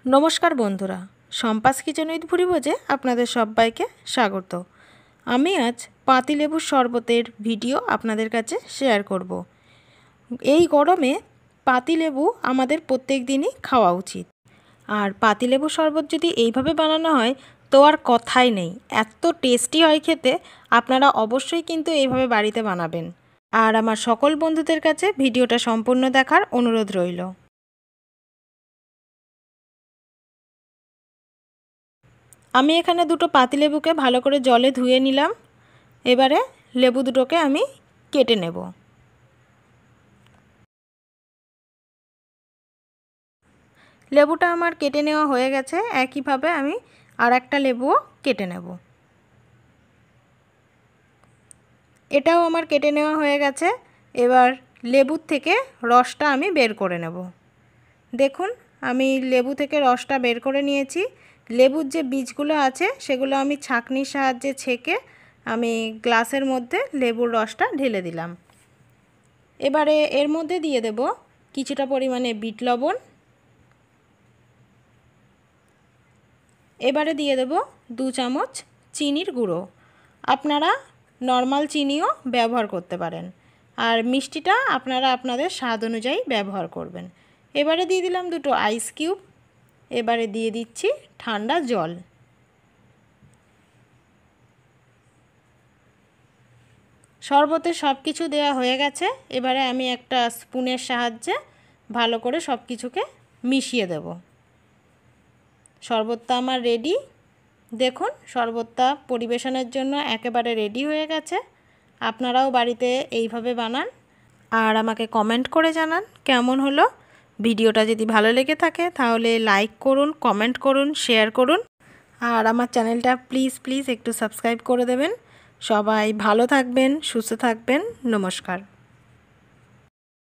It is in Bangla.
নমস্কার বন্ধুরা, শম্পাস কিচেন উইথ ভুরিভোজে আপনাদের সবাইকে স্বাগত। আমি আজ পাতিলেবুর শরবতের ভিডিও আপনাদের কাছে শেয়ার করব। এই গরমে পাতিলেবু আমাদের প্রত্যেক দিনই খাওয়া উচিত। আর পাতিলেবুর শরবত যদি এইভাবে বানানো হয় তো আর কথাই নেই, এত টেস্টি হয় খেতে। আপনারা অবশ্যই কিন্তু এইভাবে বাড়িতে বানাবেন। আর আমার সকল বন্ধুদের কাছে ভিডিওটা সম্পূর্ণ দেখার অনুরোধ রইল। আমি এখানে দুটো পাতিলেবুকে ভালো করে জলে ধুয়ে নিলাম। এবারে লেবু দুটোকে আমি কেটে নেব। লেবুটা আমার কেটে নেওয়া হয়ে গেছে। একইভাবে আমি আর একটা লেবুও কেটে নেব। এটাও আমার কেটে নেওয়া হয়ে গেছে। এবার লেবুর থেকে রসটা আমি বের করে নেব। দেখুন, আমি লেবু থেকে রসটা বের করে নিয়েছি। লেবুর যে বীজগুলো আছে সেগুলো আমি ছাঁকনির সাহায্যে ছেঁকে আমি গ্লাসের মধ্যে লেবুর রসটা ঢেলে দিলাম। এবারে এর মধ্যে দিয়ে দেব কিছুটা পরিমাণে বিট লবণ। এবারে দিয়ে দেব 2 চামচ চিনির গুঁড়ো। আপনারা নর্মাল চিনিও ব্যবহার করতে পারেন, আর মিষ্টিটা আপনারা আপনাদের স্বাদ অনুযায়ী ব্যবহার করবেন। এবারে দিয়ে দিলাম দুটো আইস কিউব। এবারে দিয়ে দিচ্ছি ঠান্ডা জল। শরবতে সব কিছু দেওয়া হয়ে গেছে। এবারে আমি একটা স্পুনের সাহায্যে ভালো করে সব কিছুকে মিশিয়ে দেব। শরবতটা আমার রেডি। দেখুন, শরবতটা পরিবেশনের জন্য একেবারে রেডি হয়ে গেছে। আপনারাও বাড়িতে এইভাবে বানান আর আমাকে কমেন্ট করে জানান কেমন হলো। ভিডিওটা যদি ভালো লেগে থাকে তাহলে লাইক করুন, কমেন্ট করুন, শেয়ার করুন। আর আমার চ্যানেলটা প্লিজ একটু সাবস্ক্রাইব করে দেবেন। সবাই ভালো থাকবেন, সুস্থ থাকবেন। নমস্কার।